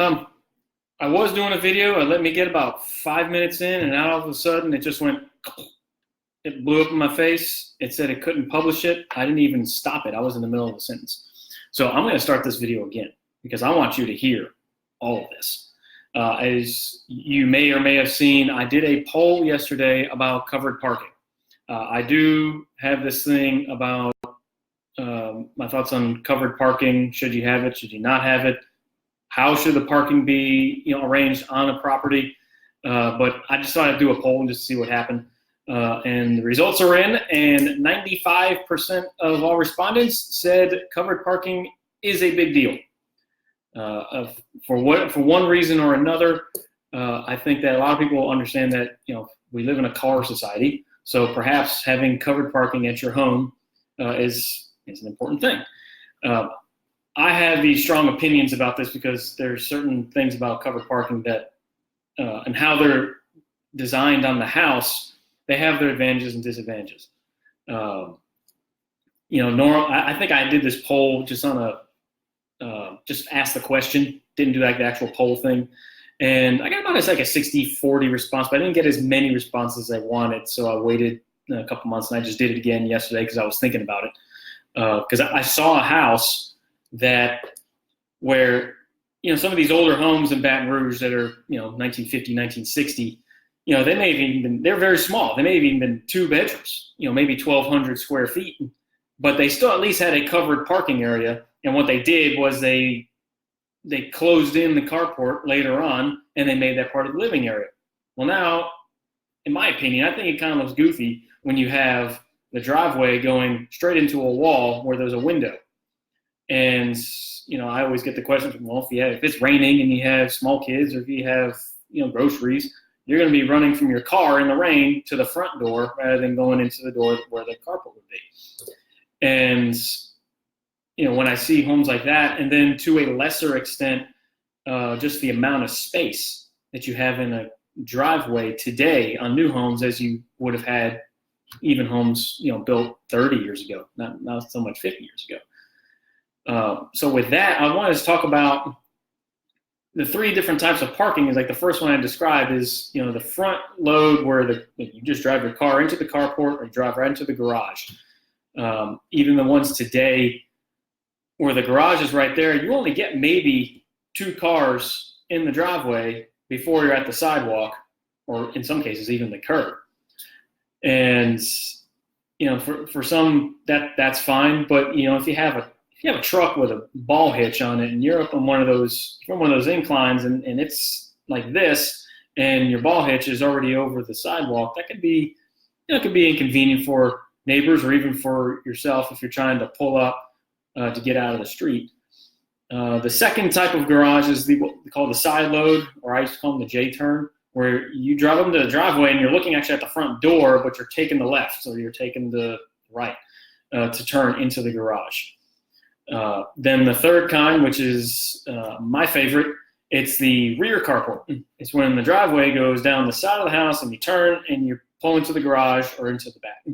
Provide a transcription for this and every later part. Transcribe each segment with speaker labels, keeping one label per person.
Speaker 1: Um, I was doing a video. It let me get about 5 minutes in, and all of a sudden, it just went. It blew up in my face. It said it couldn't publish it. I didn't even stop it. I was in the middle of a sentence. So I'm going to start this video again because I want you to hear all of this. As you may or may have seen, I did a poll yesterday about covered parking. I do have this thing about my thoughts on covered parking. Should you have it? Should you not have it? How should the parking be, arranged on a property? But I just thought I'd do a poll just to see what happened. And the results are in, and 95% of all respondents said covered parking is a big deal. For one reason or another, I think that a lot of people understand that we live in a car society, so perhaps having covered parking at your home is an important thing. I have these strong opinions about this because there's certain things about covered parking that and how they're designed on the house. They have their advantages and disadvantages. I think I did this poll just on just ask the question, didn't do like the actual poll thing. And I got about a 60-40 response, but I didn't get as many responses as I wanted. So I waited a couple months and I just did it again yesterday because I was thinking about it. Because I saw a house where some of these older homes in Baton Rouge that are 1950, 1960, they may have even been, they're very small. They may have even been 2 bedrooms, maybe 1,200 square feet, but they still at least had a covered parking area. And what they did was they closed in the carport later on, and they made that part of the living area. Well, now, in my opinion, I think it kind of looks goofy when you have the driveway going straight into a wall where there's a window. And, I always get the question, well, if it's raining and you have small kids, or if you have, groceries, you're going to be running from your car in the rain to the front door rather than going into the door where the carport would be. And, when I see homes like that, and then to a lesser extent, just the amount of space that you have in a driveway today on new homes as you would have had even homes, built 30 years ago, not so much 50 years ago. So with that, I wanted to talk about the 3 different types of parking. Is like the first one I described is, the front load where you just drive your car into the carport or drive right into the garage. Even the ones today where the garage is right there, you only get maybe 2 cars in the driveway before you're at the sidewalk, or in some cases even the curb. And for some that's fine, but if you have a truck with a ball hitch on it and you're up on one of those inclines and it's like this, and your ball hitch is already over the sidewalk, that could be inconvenient for neighbors or even for yourself if you're trying to pull up to get out of the street. The second type of garage is what we call the side load, or I used to call them the J-turn, where you drive them to the driveway and you're looking actually at the front door, but you're taking the left, so you're taking the right to turn into the garage. Then the third kind, which is my favorite, it's the rear carport. It's when the driveway goes down the side of the house and you turn and you pull into the garage or into the back.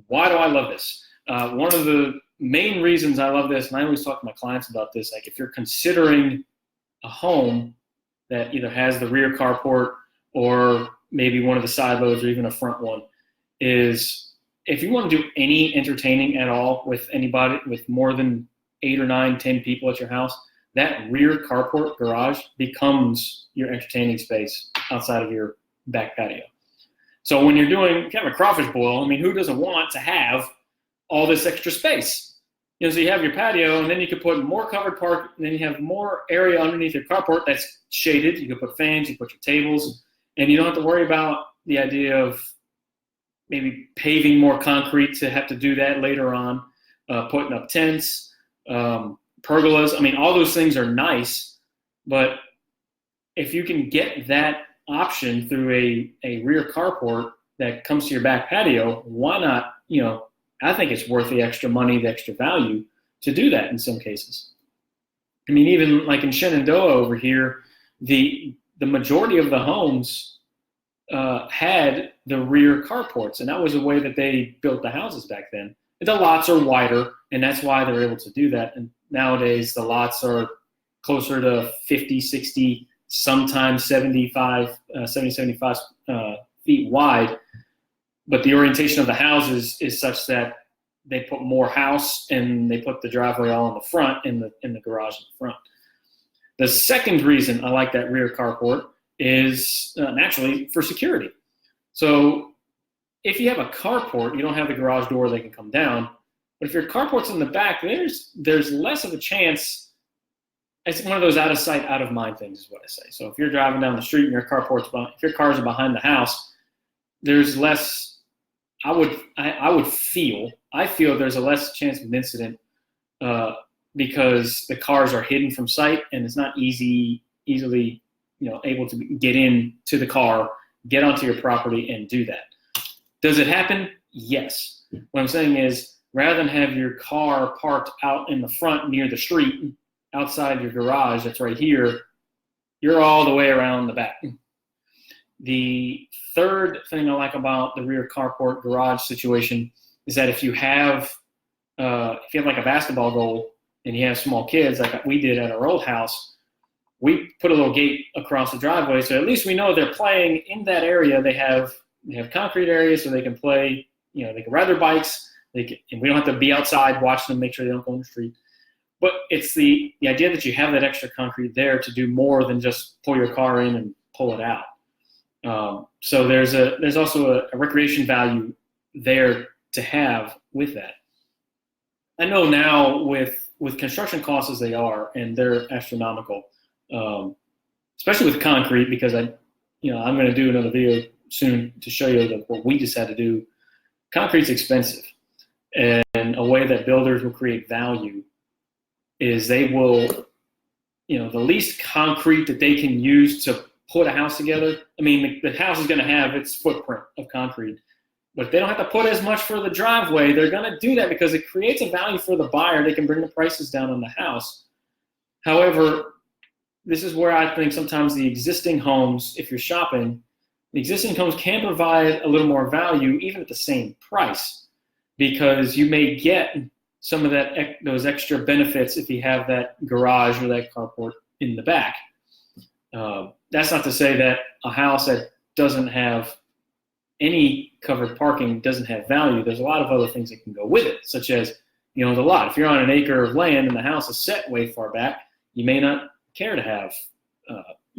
Speaker 1: Why do I love this? One of the main reasons I love this, and I always talk to my clients about this, like if you're considering a home that either has the rear carport or maybe one of the side loads or even a front one, is if you want to do any entertaining at all with anybody, with more than 8 or 9, 10 people at your house, that rear carport garage becomes your entertaining space outside of your back patio. So when you're doing kind of a crawfish boil, who doesn't want to have all this extra space? So you have your patio, and then you could put more covered park, and then you have more area underneath your carport that's shaded. You can put fans, you put your tables, and you don't have to worry about the idea of maybe paving more concrete to have to do that later on, putting up tents, pergolas. All those things are nice, but if you can get that option through a rear carport that comes to your back patio, why not, I think it's worth the extra money, the extra value to do that in some cases. Even like in Shenandoah over here, the majority of the homes had the rear carports, and that was the way that they built the houses back then. The lots are wider, and that's why they're able to do that. And nowadays, the lots are closer to 50, 60, sometimes 75 feet wide. But the orientation of the houses is such that they put more house and they put the driveway all in the front and the garage in the front. The second reason I like that rear carport is naturally for security. So if you have a carport, you don't have the garage door that can come down. But if your carport's in the back, there's less of a chance. It's one of those out of sight, out of mind things is what I say. So if you're driving down the street and if your cars are behind the house, there's less. I feel there's a less chance of an incident because the cars are hidden from sight and it's not easily able to get into the car, get onto your property and do that. Does it happen? Yes. What I'm saying is rather than have your car parked out in the front near the street, outside your garage that's right here, you're all the way around the back. The third thing I like about the rear carport garage situation is that if you have like a basketball goal and you have small kids like we did at our old house, we put a little gate across the driveway so at least we know they're playing in that area. They have concrete areas so they can play, they can ride their bikes, and we don't have to be outside watching them, make sure they don't go in the street. But it's the idea that you have that extra concrete there to do more than just pull your car in and pull it out. So there's also a recreation value there to have with that. I know now with construction costs as they are, and they're astronomical, especially with concrete, because I'm going to do another video soon to show you what we just had to do. Concrete's expensive, and a way that builders will create value is they will, the least concrete that they can use to put a house together. I mean, the house is going to have its footprint of concrete, but if they don't have to put as much for the driveway, they're going to do that because it creates a value for the buyer. They can bring the prices down on the house. However, this is where I think sometimes the existing homes, if you're shopping, the existing homes can provide a little more value even at the same price, because you may get some of those extra benefits if you have that garage or that carport in the back. That's not to say that a house that doesn't have any covered parking doesn't have value. There's a lot of other things that can go with it, such as, the lot. If you're on an acre of land and the house is set way far back, you may not care to have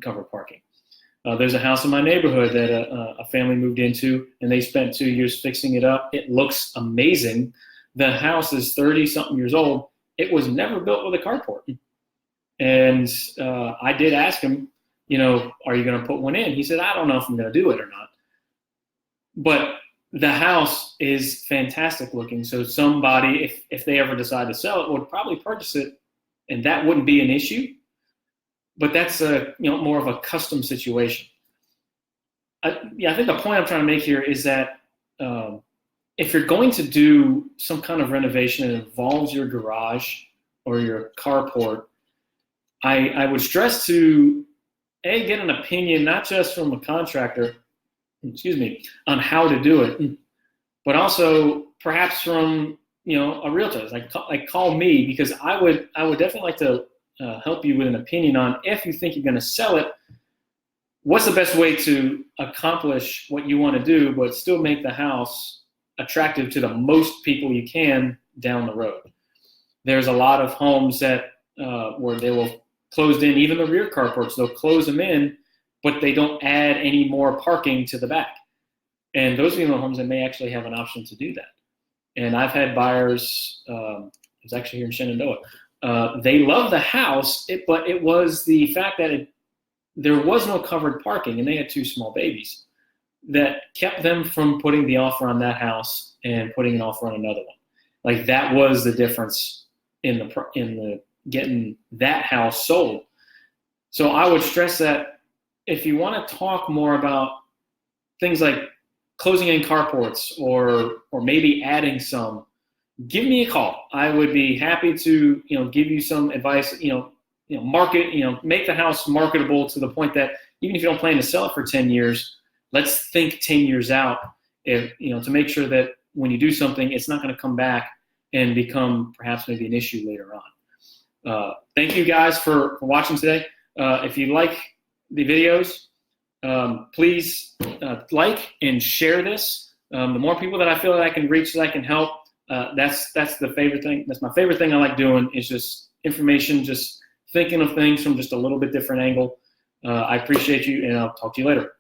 Speaker 1: covered parking. There's a house in my neighborhood that a family moved into, and they spent 2 years fixing it up. It looks amazing. The house is 30-something years old. It was never built with a carport. And I did ask him, are you going to put one in? He said, I don't know if I'm going to do it or not. But the house is fantastic looking. So somebody, if they ever decide to sell it, would probably purchase it, and that wouldn't be an issue. But that's more of a custom situation. I think the point I'm trying to make here is that if you're going to do some kind of renovation that involves your garage or your carport, I would stress to get an opinion, not just from a contractor, on how to do it, but also perhaps from a realtor. Like call me, because I would definitely like to help you with an opinion on, if you think you're going to sell it, what's the best way to accomplish what you want to do, but still make the house attractive to the most people you can down the road. There's a lot of homes that where they will close in, even the rear carports, they'll close them in, but they don't add any more parking to the back. And those are the homes that may actually have an option to do that. And I've had buyers, it was actually here in Shenandoah, they love the house, but it was the fact that there was no covered parking, and they had 2 small babies, that kept them from putting the offer on that house and putting an offer on another one. Like, that was the difference in the getting that house sold. So I would stress that if you want to talk more about things like closing in carports or maybe adding some, give me a call. I would be happy to give you some advice. Market, make the house marketable to the point that even if you don't plan to sell it for 10 years, let's think 10 years out, to make sure that when you do something, it's not going to come back and become perhaps maybe an issue later on. Thank you guys for watching today. If you like the videos, please like and share this. The more people that I feel that I can reach, that I can help, that's the favorite thing. That's my favorite thing I like doing, is just information, just thinking of things from just a little bit different angle. I appreciate you, and I'll talk to you later.